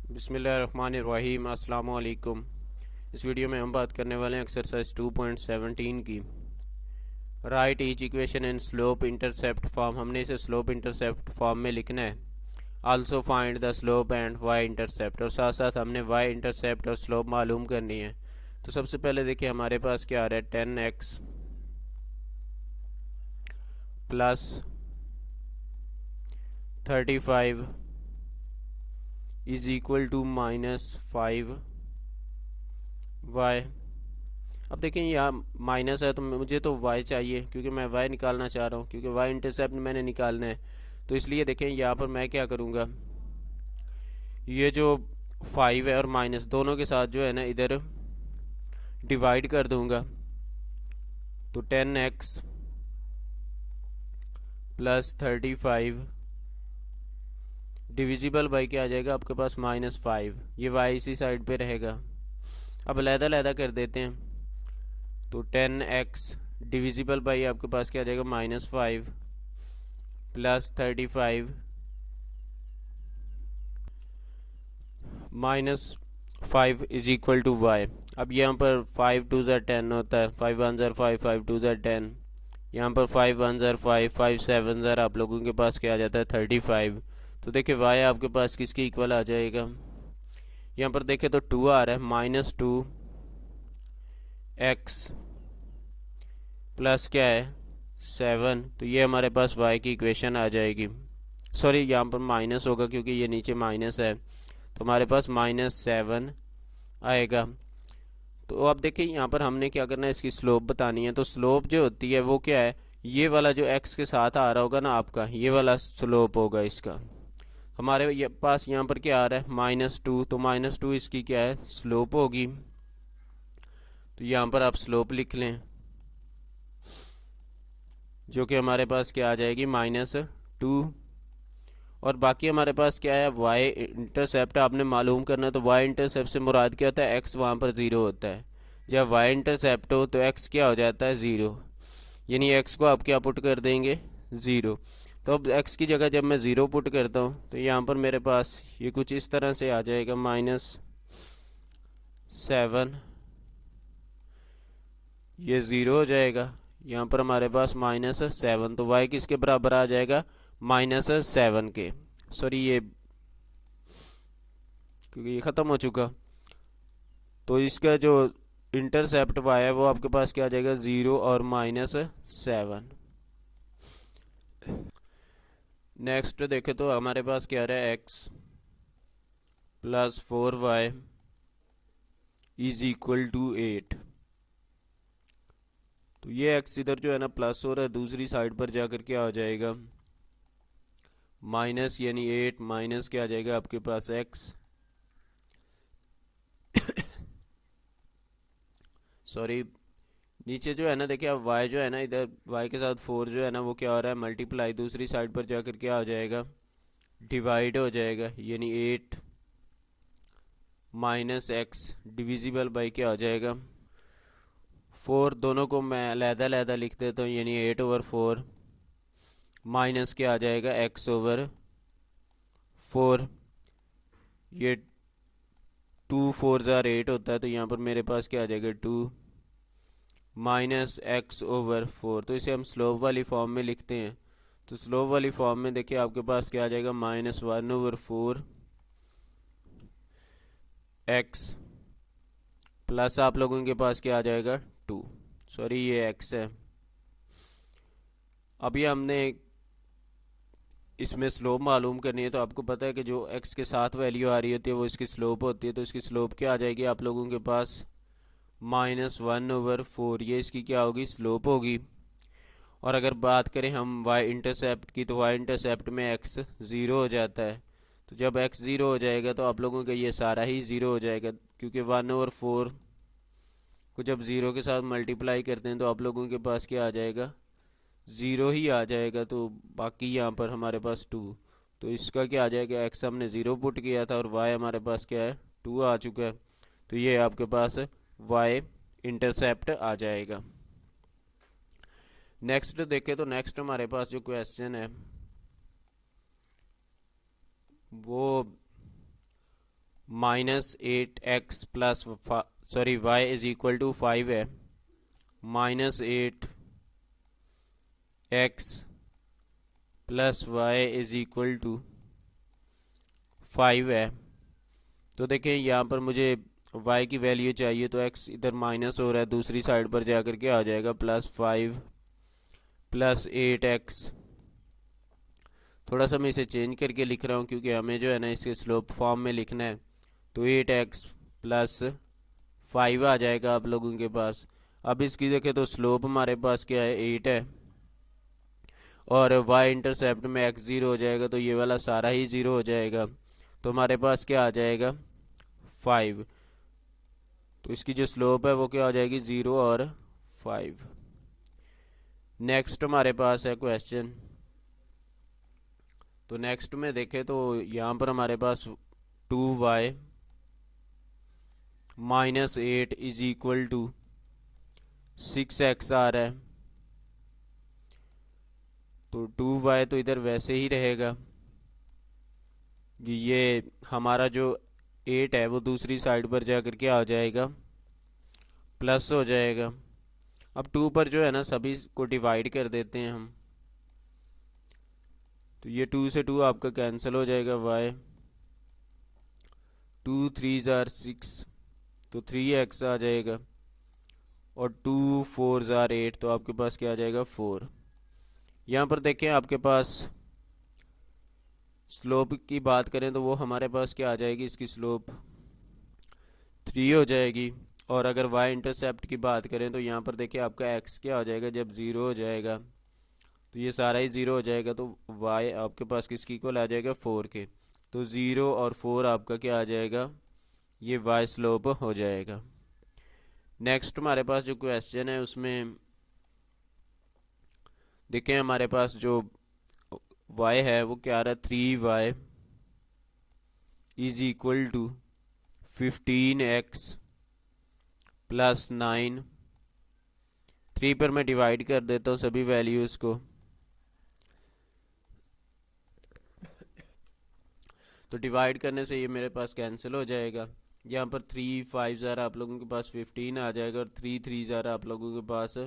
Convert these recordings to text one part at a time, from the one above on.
बिस्मिल्लाहिर्रहमानिर्रहीम। अस्सलाम वालेकुम। इस वीडियो में हम बात करने वाले हैं एक्सरसाइज 2.17 की। Write each equation in slope intercept form. हमने इसे स्लोप इंटरसेप्ट फॉर्म में लिखना है। Also find the slope and y intercept, और साथ साथ हमने वाई इंटरसेप्ट और स्लोप मालूम करनी है। तो सबसे पहले देखिए हमारे पास क्या आ रहा है, 10x plus 35 is equal to -5y। अब देखें यहाँ माइनस है तो मुझे तो y चाहिए, क्योंकि मैं y निकालना चाह रहा हूँ, क्योंकि y इंटरसेप्ट मैंने निकालना है। तो इसलिए देखें यहाँ पर मैं क्या करूँगा, ये जो 5 है और माइनस दोनों के साथ जो है ना इधर डिवाइड कर दूँगा। तो 10x प्लस 35 डिविजिबल बाई क्या आ जाएगा आपके पास, -5। ये y इसी साइड पे रहेगा। अब अलहदा कर देते हैं। तो 10x डिविजिबल बाई आपके पास क्या आ जाएगा, -5 plus 35 -5 is equal to y. अब यहाँ पर 5 2 ज़ा 10 होता है, 5 1 ज़ा 5, 5 2 ज़ा 10। यहाँ पर 5 1 ज़ा 5, 5 7 ज़ा आप लोगों के पास क्या आ जाता है, 35। तो देखिए वाई आपके पास किसके इक्वल आ जाएगा। यहाँ पर देखें तो 2 आ रहा है, -2x प्लस क्या है 7। तो ये हमारे पास y की इक्वेशन आ जाएगी। सॉरी, यहाँ पर माइनस होगा क्योंकि ये नीचे माइनस है, तो हमारे पास -7 आएगा। तो अब देखिए यहाँ पर हमने क्या करना है, इसकी स्लोप बतानी है। तो स्लोप जो होती है वो क्या है, ये वाला जो x के साथ आ रहा होगा ना आपका, ये वाला स्लोप होगा इसका। हमारे पास यहाँ पर क्या आ रहा है, -2। तो -2 इसकी क्या है, स्लोप होगी। तो यहाँ पर आप स्लोप लिख लें, जो कि हमारे पास क्या आ जाएगी, -2। और बाकी हमारे पास क्या है, y इंटरसेप्ट आपने मालूम करना है। तो y इंटरसेप्ट से मुराद क्या होता है, x वहाँ पर 0 होता है। जब y इंटरसेप्ट हो तो x क्या हो जाता है, 0। यानी x को आप क्या पुट कर देंगे, 0। तो अब x की जगह जब मैं 0 पुट करता हूँ तो यहाँ पर मेरे पास ये कुछ इस तरह से आ जाएगा, -7। ये 0 हो जाएगा। यहाँ पर हमारे पास -7, तो y किसके बराबर आ जाएगा, -7 के। सॉरी, ये क्योंकि ये ख़त्म हो चुका। तो इसका जो इंटरसेप्ट y है वो आपके पास क्या आ जाएगा, 0 और -7। नेक्स्ट देखे तो हमारे पास क्या रहा है, x plus 4y is equal to 8। तो ये x इधर जो है ना प्लस हो रहा है, दूसरी साइड पर जाकर क्या हो जाएगा, माइनस, यानी 8 माइनस क्या आ जाएगा आपके पास x। सॉरी, नीचे जो है ना देखिए अब y जो है ना इधर y के साथ 4 जो है ना वो क्या हो रहा है, मल्टीप्लाई, दूसरी साइड पर जाकर क्या हो जाएगा, डिवाइड हो जाएगा। यानी 8 माइनस x डिविजिबल बाई क्या हो जाएगा, 4। दोनों को मैं अलहदा लिख देता हूँ, यानी 8/4 माइनस क्या आ जाएगा, x/4। ये 2 4 ज़ार 8 होता है, तो यहाँ पर मेरे पास क्या आ जाएगा, 2 माइनस x/4। तो इसे हम स्लोप वाली फॉर्म में लिखते हैं। तो स्लोप वाली फॉर्म में देखिए आपके पास क्या आ जाएगा, -1/4 x प्लस आप लोगों के पास क्या आ जाएगा, 2। सॉरी, ये x है। अभी हमने इसमें स्लोप मालूम करनी है, तो आपको पता है कि जो x के साथ वैल्यू आ रही होती है वो इसकी स्लोप होती है। तो इसकी स्लोप क्या आ जाएगी आप लोगों के पास, -1/4। ये इसकी क्या होगी, स्लोप होगी। और अगर बात करें हम y इंटरसेप्ट की, तो y इंटरसेप्ट में x 0 हो जाता है। तो जब x 0 हो जाएगा तो आप लोगों का ये सारा ही 0 हो जाएगा, क्योंकि 1/4 को जब 0 के साथ मल्टीप्लाई करते हैं तो आप लोगों के पास क्या आ जाएगा, 0 ही आ जाएगा। तो बाकी यहाँ पर हमारे पास 2। तो इसका क्या आ जाएगा, x हमने 0 पुट किया था और y हमारे पास क्या है, 2 आ चुका है। तो ये आपके पास y इंटरसेप्ट आ जाएगा। नेक्स्ट देखें तो नेक्स्ट हमारे पास जो क्वेश्चन है वो -8x plus sorry y is equal to 5 है, -8x plus y is equal to 5 है। तो देखें यहाँ पर मुझे y की वैल्यू चाहिए, तो x इधर माइनस हो रहा है, दूसरी साइड पर जाकर के आ जाएगा +5 प्लस 8x। थोड़ा सा मैं इसे चेंज करके लिख रहा हूँ क्योंकि हमें जो है ना इसके स्लोप फॉर्म में लिखना है। तो 8x प्लस 5 आ जाएगा आप लोगों के पास। अब इसकी देखें तो स्लोप हमारे पास क्या है, 8 है, और y इंटरसेप्ट में x 0 हो जाएगा, तो ये वाला सारा ही 0 हो जाएगा। तो हमारे पास क्या आ जाएगा, 5। तो इसकी जो स्लोप है वो क्या हो जाएगी, 0 और 5। नेक्स्ट हमारे पास है क्वेश्चन। तो नेक्स्ट में देखें तो यहाँ पर हमारे पास 2y minus 8 is equal to 6x आ रहा है। तो 2y तो इधर वैसे ही रहेगा, ये हमारा जो 8 है वो दूसरी साइड पर जाकर के आ जाएगा, प्लस हो जाएगा। अब 2 पर जो है ना सभी को डिवाइड कर देते हैं हम, तो ये 2 से 2 आपका कैंसिल हो जाएगा, y 2 3 जार 6, तो 3x आ जाएगा, और 2 4 जार 8, तो आपके पास क्या आ जाएगा, 4। यहाँ पर देखें आपके पास स्लोप की बात करें तो वो हमारे पास क्या आ जाएगी, इसकी स्लोप 3 हो जाएगी। और अगर y इंटरसेप्ट की बात करें तो यहाँ पर देखिए आपका x क्या हो जाएगा, जब 0 हो जाएगा तो ये सारा ही 0 हो जाएगा, तो y आपके पास किसकी इक्वल आ जाएगा, 4 के। तो 0 और 4 आपका क्या आ जाएगा, ये y स्लोप हो जाएगा। नेक्स्ट हमारे पास जो क्वेश्चन है उसमें देखें हमारे पास जो y है वो क्या आ रहा है, 3y is equal to 15x plus 9। 3 पर मैं डिवाइड कर देता हूँ सभी वैल्यूज़ को, तो डिवाइड करने से ये मेरे पास कैंसिल हो जाएगा। यहाँ पर 3 5 ज़ारा आप लोगों के पास 15 आ जाएगा, और 3 3 ज़ारा आप लोगों के पास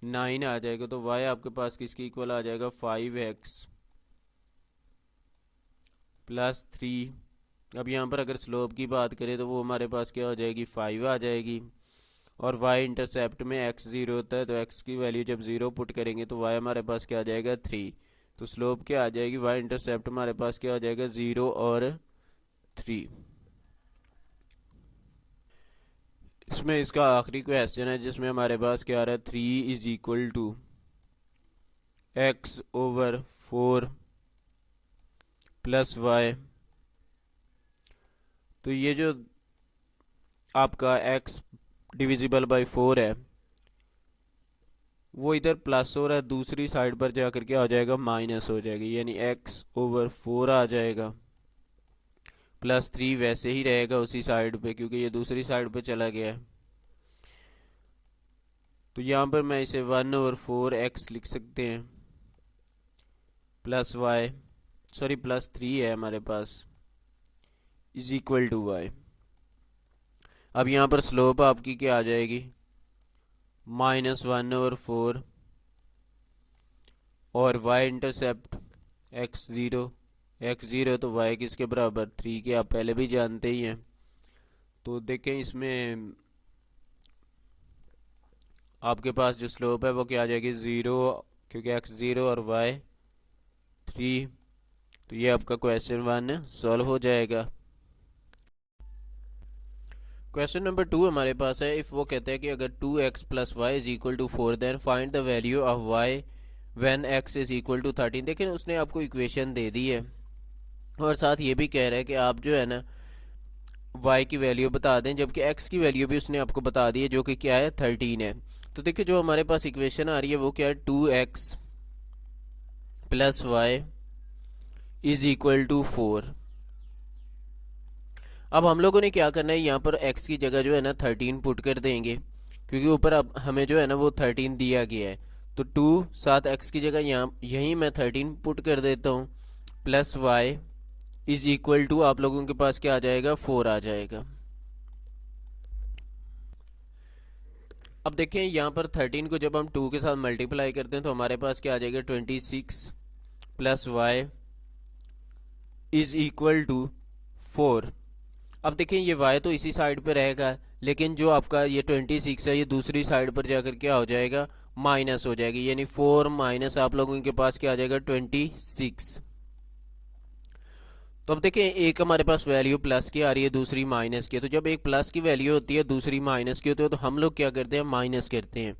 9 आ जाएगा। तो y आपके पास किसकी इक्वल आ जाएगा, 5x प्लस 3। अब यहाँ पर अगर स्लोप की बात करें तो वो हमारे पास क्या हो जाएगी, 5 आ जाएगी, और y इंटरसेप्ट में x 0 होता है, तो x की वैल्यू जब 0 पुट करेंगे तो y हमारे पास क्या आ जाएगा, 3। तो स्लोप क्या आ जाएगी, y इंटरसेप्ट हमारे पास क्या हो जाएगा, 0 और 3। इसमें इसका आखिरी क्वेश्चन है जिसमें हमारे पास क्या आ रहा है, 3 is equal to x over 4 plus y। तो ये जो आपका x डिविजिबल बाय 4 है वो इधर प्लस हो रहा है, दूसरी साइड पर जाकर के आ जाएगा माइनस हो जाएगी, यानी x ओवर 4 आ जाएगा, प्लस 3 वैसे ही रहेगा उसी साइड पे क्योंकि ये दूसरी साइड पे चला गया है। तो यहाँ पर मैं इसे 1 ओवर 4x लिख सकते हैं, प्लस y सॉरी प्लस 3 है हमारे पास, इज इक्वल टू y। अब यहाँ पर स्लोप आपकी क्या आ जाएगी, -1 ओवर 4, और y इंटरसेप्ट x0 तो y किसके बराबर, 3 के, आप पहले भी जानते ही हैं। तो देखें इसमें आपके पास जो स्लोप है वो क्या आ जाएगी, 0, क्योंकि x0 और y 3। तो ये आपका क्वेश्चन 1 सॉल्व हो जाएगा। क्वेश्चन नंबर 2 हमारे पास है, इफ़ वो कहते हैं कि अगर 2x plus y is equal to 4 then find the value of y when x is equal to 13। देखिए उसने आपको इक्वेशन दे दी है और साथ ये भी कह रहा है कि आप जो है ना y की वैल्यू बता दें, जबकि x की वैल्यू भी उसने आपको बता दी है जो कि क्या है, 13 है। तो देखिए जो हमारे पास इक्वेशन आ रही है वो क्या है, 2x plus y is equal to 4। अब हम लोगों ने क्या करना है, यहाँ पर x की जगह जो है ना 13 पुट कर देंगे क्योंकि ऊपर अब हमें जो है ना वो 13 दिया गया है। तो 2 साथ x की जगह यहाँ यहीं मैं 13 पुट कर देता हूँ, plus y is equal to आप लोगों के पास क्या आ जाएगा, 4 आ जाएगा। अब देखें यहाँ पर 13 को जब हम 2 के साथ मल्टीप्लाई करते हैं तो हमारे पास क्या आ जाएगा, 26 plus y is equal to 4। अब देखें ये y तो इसी साइड पे रहेगा, लेकिन जो आपका ये 26 है ये दूसरी साइड पर जाकर क्या हो जाएगा, माइनस हो जाएगी, यानी 4 माइनस आप लोगों के पास क्या आ जाएगा, 26। तो अब देखें एक हमारे पास वैल्यू प्लस की आ रही है, दूसरी माइनस की। तो जब एक प्लस की वैल्यू होती है दूसरी माइनस की होती है तो हम लोग क्या करते हैं, माइनस करते हैं।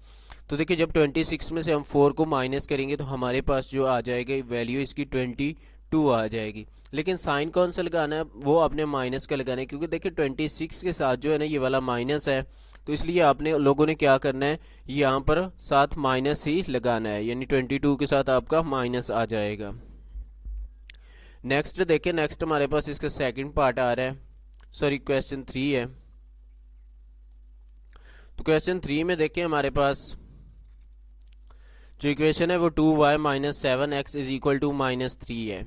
तो देखिए जब 26 में से हम 4 को माइनस करेंगे तो हमारे पास जो आ जाएगा वैल्यू इसकी 22 आ जाएगी। लेकिन साइन कौन सा लगाना है, वो आपने माइनस का लगाना है, क्योंकि देखिए 26 के साथ जो है ना ये वाला माइनस है, तो इसलिए आपने लोगों ने क्या करना है, यहाँ पर साथ माइनस ही लगाना है, यानी 22 के साथ आपका माइनस आ जाएगा। नेक्स्ट देखें, नेक्स्ट हमारे पास इसका सेकंड पार्ट आ रहा है, सॉरी क्वेश्चन 3 है। तो क्वेश्चन 3 में देखें हमारे पास जो इक्वेशन है वो 2y minus 7x is equal to -3 है।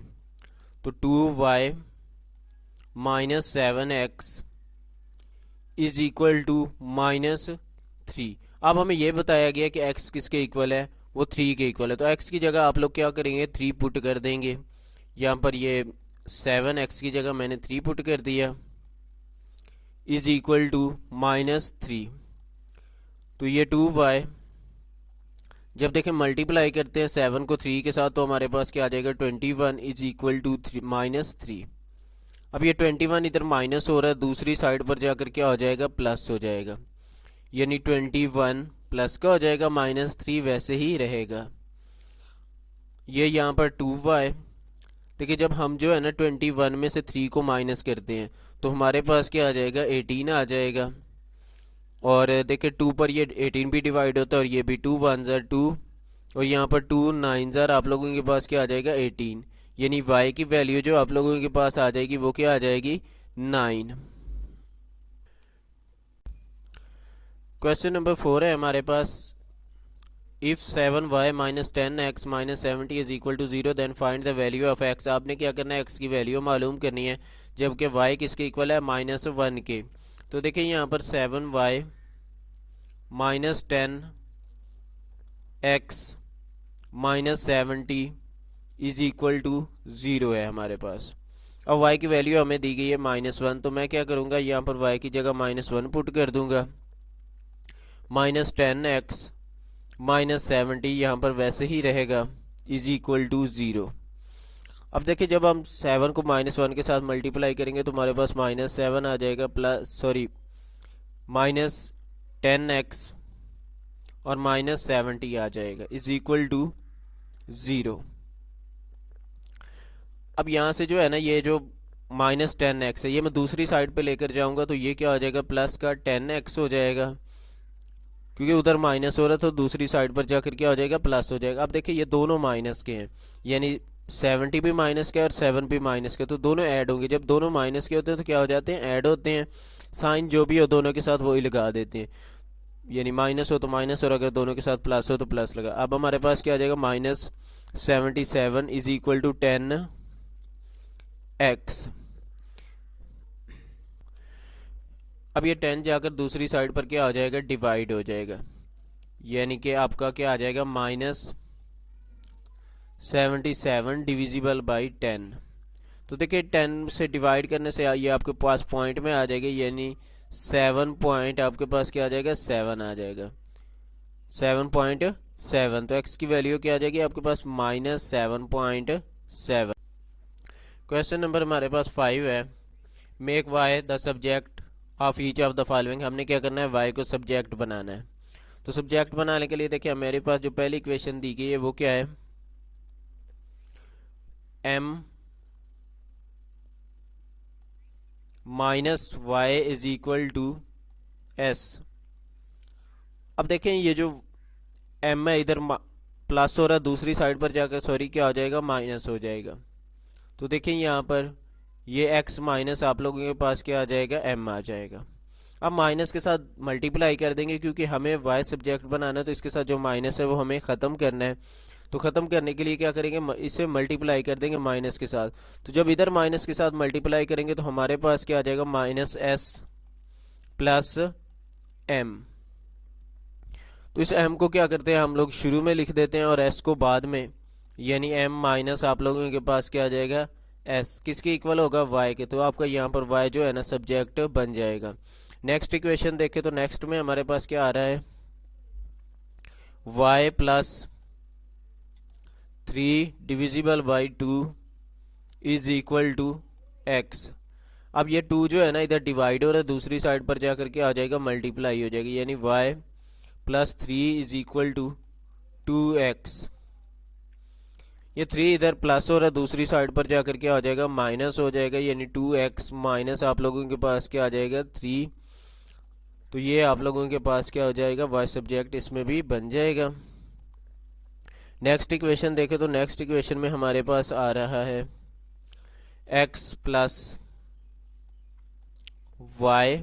तो 2y minus 7x is equal to -3। अब हमें यह बताया गया कि x किसके इक्वल है, वो 3 के इक्वल है। तो x की जगह आप लोग क्या करेंगे, 3 पुट कर देंगे। यहाँ पर ये 7x की जगह मैंने 3 पुट कर दिया, इज इक्वल टू -3। तो ये 2y जब देखें मल्टीप्लाई करते हैं 7 को 3 के साथ तो हमारे पास क्या आ जाएगा, 21 इज इक्वल टू -3। अब ये 21 इधर माइनस हो रहा है, दूसरी साइड पर जाकर क्या हो जाएगा, प्लस हो जाएगा, यानी 21 प्लस का हो जाएगा, -3 वैसे ही रहेगा। ये यहाँ पर 2y, देखिए जब हम जो है ना 21 में से 3 को माइनस करते हैं तो हमारे पास क्या आ जाएगा, 18 आ जाएगा। और देखिए 2 पर ये 18 भी डिवाइड होता है और ये भी 2 1 ज़र 2 और यहाँ पर 2 9 ज़र आप लोगों के पास क्या आ जाएगा, 18। यानी y की वैल्यू जो आप लोगों के पास आ जाएगी वो क्या आ जाएगी, 9। क्वेश्चन नंबर 4 है हमारे पास, if 7y minus 10x minus 70 is equal to 0 then find the value of x। आपने क्या करना है, x की वैल्यू मालूम करनी है, जबकि y किसके इक्वल है, -1 के। तो देखिए यहाँ पर 7y minus 10x minus 70 is equal to 0 है हमारे पास। अब y की वैल्यू हमें दी गई है -1, तो मैं क्या करूँगा, यहाँ पर y की जगह -1 पुट कर दूंगा, माइनस 10x माइनस 70 यहाँ पर वैसे ही रहेगा, इज इक्वल टू 0। अब देखिए जब हम 7 को -1 के साथ मल्टीप्लाई करेंगे तो हमारे पास -7 आ जाएगा, -10x और -70 आ जाएगा, इज इक्वल टू 0। अब यहाँ से जो है ना ये जो -10x है ये मैं दूसरी साइड पे लेकर जाऊंगा तो ये क्या हो जाएगा, प्लस का 10x हो जाएगा, क्योंकि उधर माइनस हो रहा था, दूसरी साइड पर जाकर क्या हो जाएगा, प्लस हो जाएगा। अब देखिए ये दोनों माइनस के हैं, यानी 70 भी माइनस के और 7 भी माइनस के, तो दोनों ऐड होंगे। जब दोनों माइनस के होते हैं तो क्या हो जाते हैं, ऐड होते हैं। साइन जो भी हो दोनों के साथ वही लगा देते हैं, यानी माइनस हो तो माइनस और अगर दोनों के साथ प्लस हो तो प्लस लगा। अब हमारे पास क्या आ जाएगा, -77 इज इक्वल टू 10x। अब ये 10 जाकर दूसरी साइड पर क्या हो जाएगा, डिवाइड हो जाएगा, यानी कि आपका क्या आ जाएगा, -77 डिविजिबल बाई 10। तो देखिए 10 से डिवाइड करने से ये आपके पास पॉइंट में आ जाएगा, यानी 7 पॉइंट आपके पास क्या आ जाएगा, 7 आ जाएगा, 7.7। तो x की वैल्यू क्या आ जाएगी आपके पास, -7.7। क्वेश्चन नंबर हमारे पास 5 है, make y the subject of each of the following. हमने क्या करना है, y को सब्जेक्ट बनाना है। तो सब्जेक्ट बनाने के लिए देखिए मेरे पास जो पहली इक्वेशन दी गई है वो क्या है, m minus y is equal to s। अब देखें ये जो m है इधर प्लस हो रहा है, दूसरी साइड पर जाकर सॉरी क्या हो जाएगा, माइनस हो जाएगा। तो देखें यहाँ पर ये x माइनस आप लोगों के पास क्या आ जाएगा, m आ जाएगा। अब माइनस के साथ मल्टीप्लाई कर देंगे, क्योंकि हमें y सब्जेक्ट बनाना है तो इसके साथ जो माइनस है वो हमें ख़त्म करना है। तो ख़त्म करने के लिए क्या करेंगे, इसे मल्टीप्लाई कर देंगे माइनस के साथ। तो जब इधर माइनस के साथ मल्टीप्लाई करेंगे तो हमारे पास क्या आ जाएगा, माइनस एस प्लस एम। तो इस m को क्या करते हैं हम लोग शुरू में लिख देते हैं और s को बाद में, यानी m माइनस आप लोगों के पास क्या आ जाएगा, s किसके इक्वल होगा, y के। तो आपका यहाँ पर y जो है ना सब्जेक्ट बन जाएगा। नेक्स्ट इक्वेशन देखें तो नेक्स्ट में हमारे पास क्या आ रहा है, y plus 3 divisible by 2 is equal to x। अब ये 2 जो है ना इधर डिवाइड हो रहा है, दूसरी साइड पर जाकर के आ जाएगा मल्टीप्लाई हो जाएगी, यानी y plus 3 is equal to 2x। ये 3 इधर प्लस हो रहा है, दूसरी साइड पर जाकर के आ जाएगा माइनस हो जाएगा, यानी 2x माइनस आप लोगों के पास क्या आ जाएगा 3। तो ये आप लोगों के पास क्या हो जाएगा, y सब्जेक्ट इसमें भी बन जाएगा। नेक्स्ट इक्वेशन देखें तो नेक्स्ट इक्वेशन में हमारे पास आ रहा है x plus y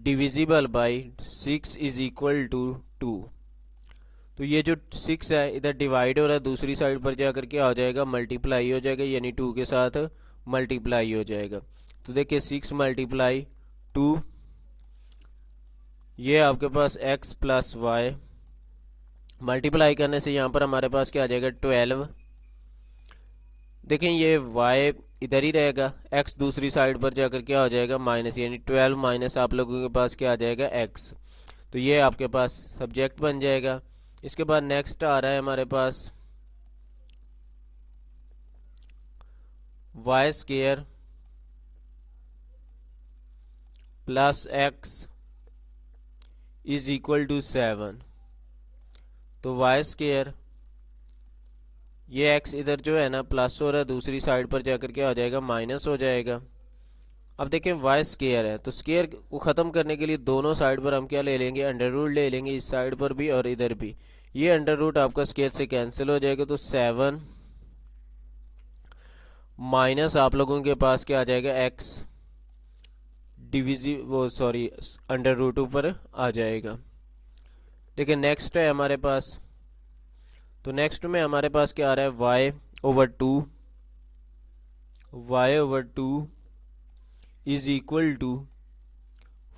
divisible by 6 is equal to 2। तो ये जो 6 है इधर डिवाइड हो रहा है, दूसरी साइड पर जाकर के आ जाएगा मल्टीप्लाई हो जाएगा, यानी 2 के साथ मल्टीप्लाई हो जाएगा। तो देखिए 6 मल्टीप्लाई 2, ये आपके पास x प्लस वाई मल्टीप्लाई करने से यहाँ पर हमारे पास क्या आ जाएगा 12। देखें ये y इधर ही रहेगा, x दूसरी साइड पर जाकर क्या हो जाएगा माइनस, यानी 12 माइनस आप लोगों के पास क्या आ जाएगा x। तो ये आपके पास सब्जेक्ट बन जाएगा। इसके बाद नेक्स्ट आ रहा है हमारे पास y square plus x is equal to 7। तो y स्क्वायर, ये x इधर जो है ना प्लस हो रहा है, दूसरी साइड पर जाकर क्या हो जाएगा माइनस हो जाएगा। अब देखें y स्क्वायर है, तो स्क्वायर को ख़त्म करने के लिए दोनों साइड पर हम क्या ले लेंगे, अंडर रूट ले लेंगे, इस साइड पर भी और इधर भी। ये अंडर रूट आपका स्क्वायर से कैंसिल हो जाएगा, तो 7 माइनस आप लोगों के पास क्या आ जाएगा x अंडर रूट ऊपर आ जाएगा। देखिए नेक्स्ट है हमारे पास, तो नेक्स्ट में हमारे पास क्या आ रहा है y over two is equal to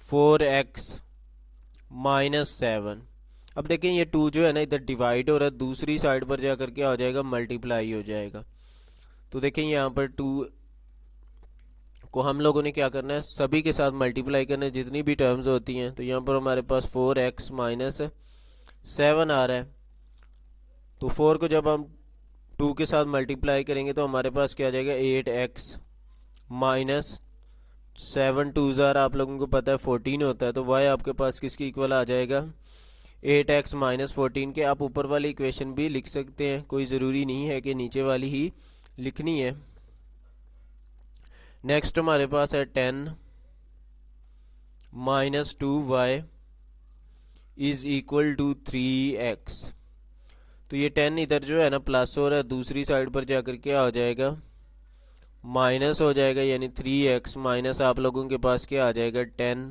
4x minus 7। अब देखें ये 2 जो है ना इधर डिवाइड हो रहा है, दूसरी साइड पर जाकर क्या हो जाएगा मल्टीप्लाई हो जाएगा। तो देखें यहाँ पर 2 को हम लोगों ने क्या करना है, सभी के साथ मल्टीप्लाई करना है, जितनी भी टर्म्स होती हैं। तो यहाँ पर हमारे पास 4x माइनस 7 आ रहा है। तो 4 को जब हम 2 के साथ मल्टीप्लाई करेंगे तो हमारे पास क्या आ जाएगा 8x माइनस 7 2 ज़ार आप लोगों को पता है 14 होता है। तो y आपके पास किसकी इक्वल आ जाएगा 8x माइनस 14 के। आप ऊपर वाली इक्वेशन भी लिख सकते हैं, कोई ज़रूरी नहीं है कि नीचे वाली ही लिखनी है। नेक्स्ट हमारे पास है 10 minus 2y is equal to 3x। तो ये 10 इधर जो है ना प्लस हो रहा है, दूसरी साइड पर जाकर क्या हो जाएगा माइनस हो जाएगा, यानी 3x माइनस आप लोगों के पास क्या आ जाएगा 10।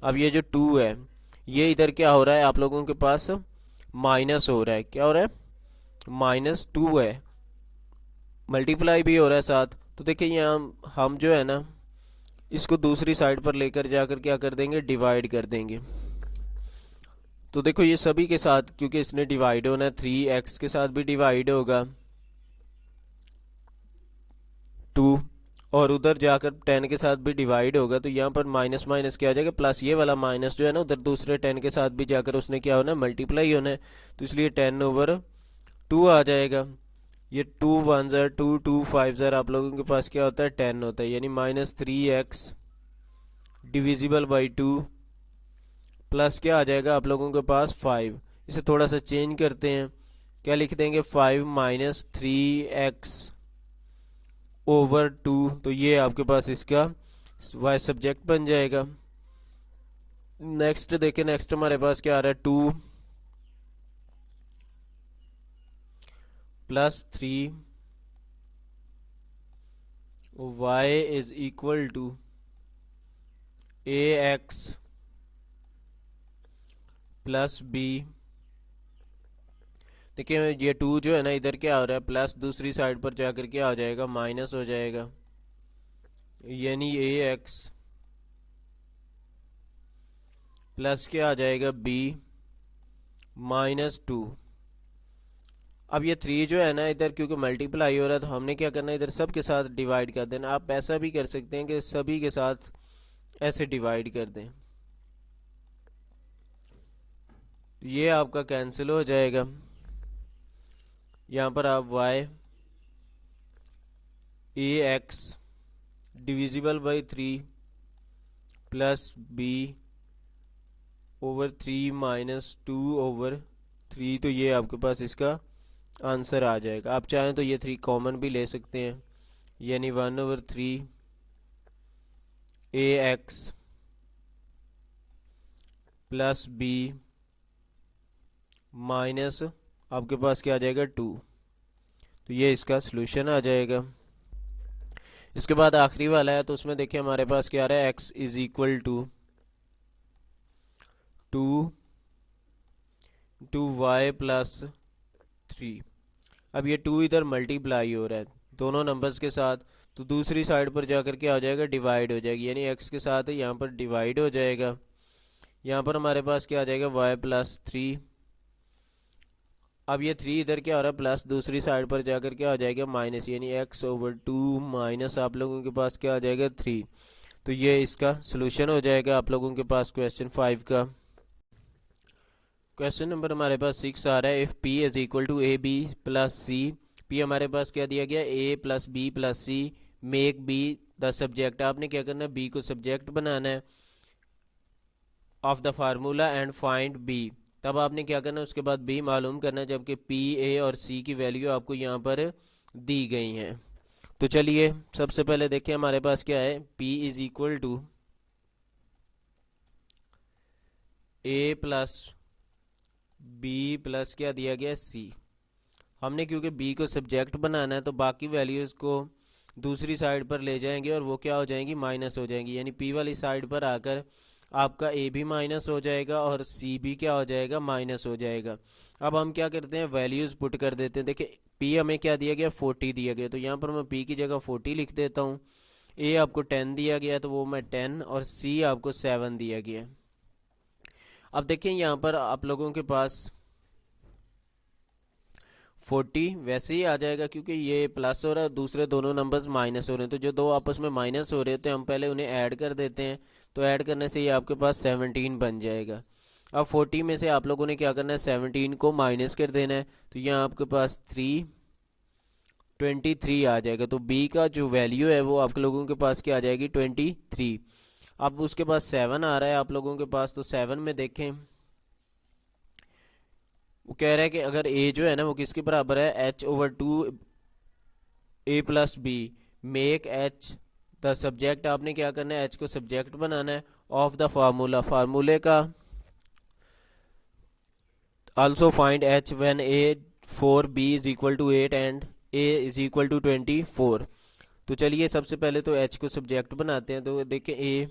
अब ये जो 2 है ये इधर क्या हो रहा है आप लोगों के पास माइनस हो रहा है, क्या हो रहा है -2 है, मल्टीप्लाई भी हो रहा है साथ। तो देखिए यहाँ हम जो है ना इसको दूसरी साइड पर लेकर जाकर क्या कर देंगे डिवाइड कर देंगे। तो देखो ये सभी के साथ क्योंकि इसने डिवाइड होना है, 3x के साथ भी डिवाइड होगा 2 और उधर जाकर 10 के साथ भी डिवाइड होगा। तो यहाँ पर माइनस माइनस क्या आ जाएगा प्लस, ये वाला माइनस जो है ना उधर दूसरे 10 के साथ भी जाकर उसने क्या होना है मल्टीप्लाई होना है। तो इसलिए 10 ओवर 2 आ जाएगा। ये 2 1 ज़र 2 2 5 ज़र आप लोगों के पास क्या होता है 10 होता है, यानी -3x डिविजिबल बाई 2 प्लस क्या आ जाएगा आप लोगों के पास 5। इसे थोड़ा सा चेंज करते हैं, क्या लिख देंगे 5 माइनस 3x ओवर 2। तो ये आपके पास इसका y सब्जेक्ट बन जाएगा। नेक्स्ट देखें, नेक्स्ट हमारे पास क्या आ रहा है 2 plus 3 y is equal to ax plus b। देखिए ये 2 जो है ना इधर क्या हो रहा है, प्लस दूसरी साइड पर जाकर क्या हो जाएगा, माइनस हो जाएगा, यानी ए एक्स प्लस क्या आ जाएगा, बी -2। अब ये 3 जो है ना इधर क्योंकि मल्टीप्लाई हो रहा है तो हमने क्या करना है, इधर सब के साथ डिवाइड कर देना। आप ऐसा भी कर सकते हैं कि सभी के साथ ऐसे डिवाइड कर दें, ये आपका कैंसिल हो जाएगा। यहाँ पर आप y a x divisible by 3 plus b over 3 -2/3, तो ये आपके पास इसका आंसर आ जाएगा। आप चाहें तो ये 3 कॉमन भी ले सकते हैं, यानी 1/3 ए एक्स प्लस बी माइनस आपके पास क्या आ जाएगा, 2। तो ये इसका सलूशन आ जाएगा। इसके बाद आखिरी वाला है, तो उसमें देखिए हमारे पास क्या आ रहा है, x is equal to 2y plus 3। अब ये 2 इधर मल्टीप्लाई हो रहा है दोनों नंबर्स के साथ, तो दूसरी साइड पर जाकर क्या हो जाएगा, डिवाइड हो जाएगी, यानी x के साथ यहाँ पर डिवाइड हो जाएगा। यहाँ पर हमारे पास क्या आ जाएगा, y प्लस 3। अब ये 3 इधर क्या हो रहा है, प्लस दूसरी साइड पर जाकर क्या हो जाएगा, माइनस, यानी x/2 माइनस आप लोगों के पास क्या आ जाएगा, 3। तो ये इसका सोल्यूशन हो जाएगा आप लोगों के पास क्वेश्चन 5 का। क्वेश्चन नंबर हमारे पास 6 आ रहा है, if p is equal to a b plus c. p हमारे पास क्या दिया गया, a plus b plus c, make b the subject. आपने क्या करना है, b को सब्जेक्ट बनाना है of the formula and find b। तब आपने क्या करना है, उसके बाद b मालूम करना है, जबकि p a और c की वैल्यू आपको यहाँ पर दी गई हैं। तो चलिए सबसे पहले देखिए हमारे पास क्या है, p is equal to a plus b plus क्या दिया गया, सी। हमने क्योंकि बी को सब्जेक्ट बनाना है तो बाकी वैल्यूज़ को दूसरी साइड पर ले जाएंगे और वो क्या हो जाएंगी, माइनस हो जाएंगी, यानी पी वाली साइड पर आकर आपका ए भी माइनस हो जाएगा और सी भी क्या हो जाएगा, माइनस हो जाएगा। अब हम क्या करते हैं, वैल्यूज़ पुट कर देते हैं। देखिए पी हमें क्या दिया गया, 40 दिया गया, तो यहाँ पर मैं पी की जगह 40 लिख देता हूँ। ए आपको 10 दिया गया तो वो मैं 10, और सी आपको 7 दिया गया। अब देखिए यहाँ पर आप लोगों के पास 40 वैसे ही आ जाएगा क्योंकि ये प्लस हो रहा है, दूसरे दोनों नंबर्स माइनस हो रहे हैं, तो जो दो आपस में माइनस हो रहे थे हम पहले उन्हें ऐड कर देते हैं। तो ऐड करने से ये आपके पास 17 बन जाएगा। अब 40 में से आप लोगों ने क्या करना है, 17 को माइनस कर देना है, तो यहाँ आपके पास 23 आ जाएगा। तो बी का जो वैल्यू है वो आप लोगों के पास क्या आ जाएगी, 23। अब उसके पास 7 आ रहा है आप लोगों के पास, तो 7 में देखें वो कह रहा है कि अगर a जो है ना वो किसके बराबर है, h/2 a plus b, make h the subject. आपने क्या करना है, h को सब्जेक्ट बनाना है ऑफ द फार्मूला, फार्मूले का। Also find h when a 4 b is equal to 8 and a is equal to 24। तो चलिए सबसे पहले तो h को सब्जेक्ट बनाते हैं। तो देखें a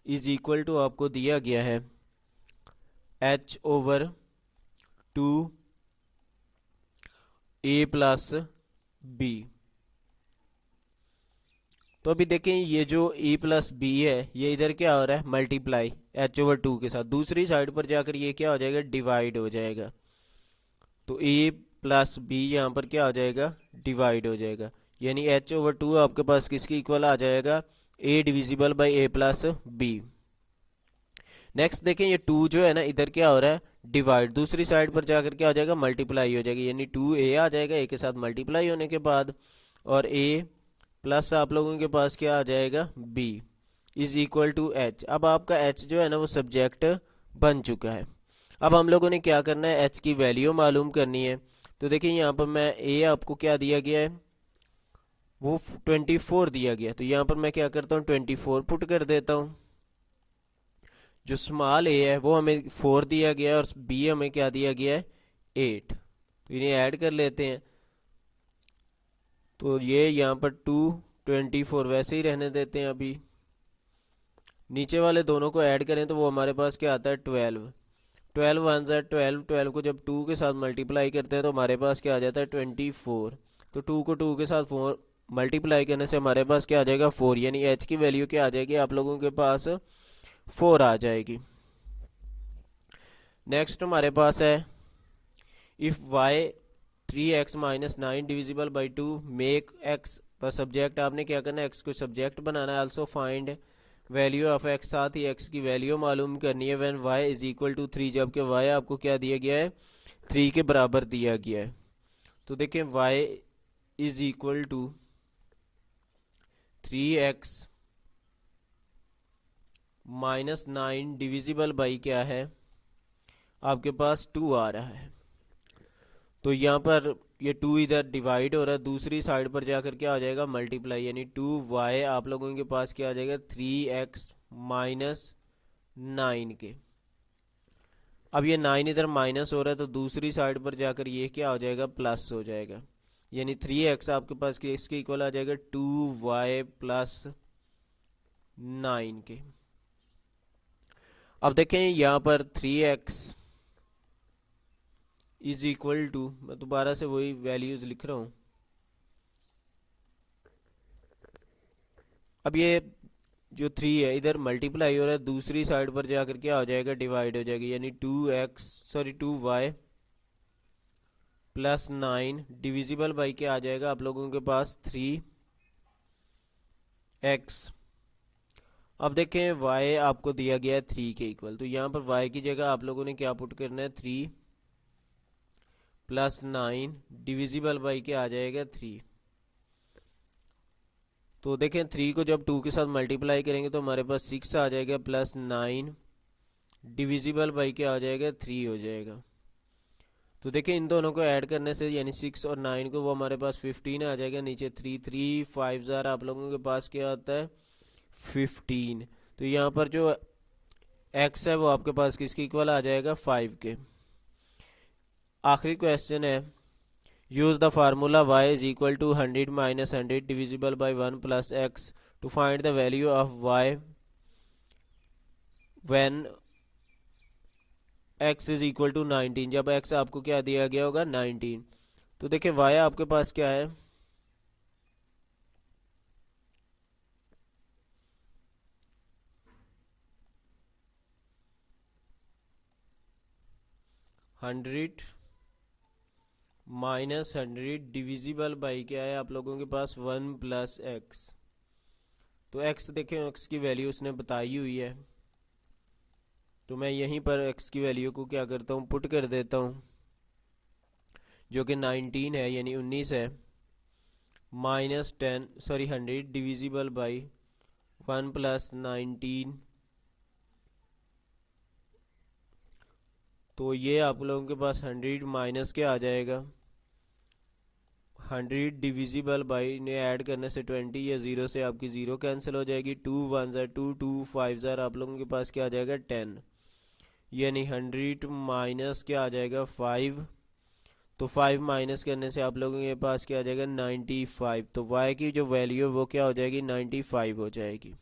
इज इक्वल टू आपको दिया गया है h/2 a प्लस बी। तो अभी देखें ये जो a प्लस बी है ये इधर क्या हो रहा है, मल्टीप्लाई h/2 के साथ, दूसरी साइड पर जाकर ये क्या हो जाएगा, डिवाइड हो जाएगा। तो a प्लस बी यहाँ पर क्या हो जाएगा, डिवाइड हो जाएगा, यानी h/2 आपके पास किसकी इक्वल आ जाएगा, a divisible by a plus b. Next देखें ये 2 जो है ना इधर क्या हो रहा है, डिवाइड, दूसरी साइड पर जाकर क्या हो जाएगा, मल्टीप्लाई हो जाएगी, यानी 2a आ जाएगा a के साथ मल्टीप्लाई होने के बाद, और a प्लस आप लोगों के पास क्या आ जाएगा, b is equal to h। अब आपका h जो है ना वो सब्जेक्ट बन चुका है। अब हम लोगों ने क्या करना है, h की वैल्यू मालूम करनी है। तो देखिए यहाँ पर मैं a आपको क्या दिया गया है, वो 24 दिया गया, तो यहाँ पर मैं क्या करता हूँ, 24 पुट कर देता हूँ। जो स्मॉल a है वो हमें 4 दिया गया है और b हमें क्या दिया गया है, 8। तो इन्हें ऐड कर लेते हैं। तो ये यहाँ पर 24 वैसे ही रहने देते हैं। अभी नीचे वाले दोनों को ऐड करें तो वो हमारे पास क्या आता है, 12। 12 वन ज़ा 12, 12 को जब 2 के साथ मल्टीप्लाई करते हैं तो हमारे पास क्या आ जाता है 24। तो 2 को 2 के साथ 4 मल्टीप्लाई करने से हमारे पास क्या आ जाएगा 4, यानी h की वैल्यू क्या आ जाएगी आप लोगों के पास 4 आ जाएगी। नेक्स्ट हमारे पास है if y 3x minus 9 divisible by 2 make x पर सब्जेक्ट आपने क्या करना है x को सब्जेक्ट बनाना है। Also find value of x, साथ ही x की वैल्यू मालूम करनी है when y is equal to 3, जबकि y आपको क्या दिया गया है 3 के बराबर दिया गया है। तो देखें y is equal to 3x minus 9 divisible by क्या है आपके पास 2 आ रहा है। तो यहाँ पर ये 2 इधर डिवाइड हो रहा है, दूसरी साइड पर जाकर क्या आ जाएगा मल्टीप्लाई, यानी 2y आप लोगों के पास क्या आ जाएगा 3x माइनस 9 के। अब ये 9 इधर माइनस हो रहा है तो दूसरी साइड पर जाकर ये क्या हो जाएगा प्लस हो जाएगा, यानी 3x आपके पास किसके इक्वल आ जाएगा 2y प्लस 9 के। अब देखें यहाँ पर 3x इज इक्वल टू, मैं दोबारा से वही वैल्यूज लिख रहा हूं। अब ये जो 3 है इधर मल्टीप्लाई हो रहा है, दूसरी साइड पर जाकर क्या हो जाएगा डिवाइड हो जाएगी, यानी 2y प्लस 9 डिविजिबल बाई क्या आ जाएगा आप लोगों के पास 3x। अब देखें y आपको दिया गया है 3 के इक्वल, तो यहाँ पर y की जगह आप लोगों ने क्या पुट करना है 3 प्लस 9 डिविजिबल बाई क्या आ जाएगा 3। तो देखें 3 को जब 2 के साथ मल्टीप्लाई करेंगे तो हमारे पास 6 आ जाएगा प्लस 9 डिविजिबल बाई क्या आ जाएगा 3 हो जाएगा। तो देखें इन दोनों को ऐड करने से यानी 6 और 9 को वो हमारे पास 15 आ जाएगा, नीचे 3 3 5 ज़ार आप लोगों के पास क्या आता है 15। तो यहाँ पर जो x है वो आपके पास किसके इक्वल आ जाएगा 5 के। आखिरी क्वेश्चन है use the formula y is equal to 100 minus 100 divisible by 1 plus x to find the value of y when x is equal to 19, जब x आपको क्या दिया गया होगा 19। तो देखिए y आपके पास क्या है 100 माइनस 100 डिविजिबल बाई क्या है आप लोगों के पास 1 प्लस एक्स। तो x देखें x की वैल्यू उसने बताई हुई है, तो मैं यहीं पर x की वैल्यू को क्या करता हूँ पुट कर देता हूँ, जो कि 19 है यानी 19 है, माइनस 100 डिविजिबल बाई 1 प्लस 19। तो ये आप लोगों के पास 100 माइनस क्या आ जाएगा 100 डिविजिबल बाई ने ऐड करने से 20 या 0 से आपकी 0 कैंसिल हो जाएगी, 2 1 ज़ार 2 2 5 ज़ार आप लोगों के पास क्या आ जाएगा 10, यानी 100 माइनस क्या आ जाएगा 5। तो 5 माइनस करने से आप लोगों के पास क्या आ जाएगा 95। तो y की जो वैल्यू है वो क्या हो जाएगी 95 हो जाएगी।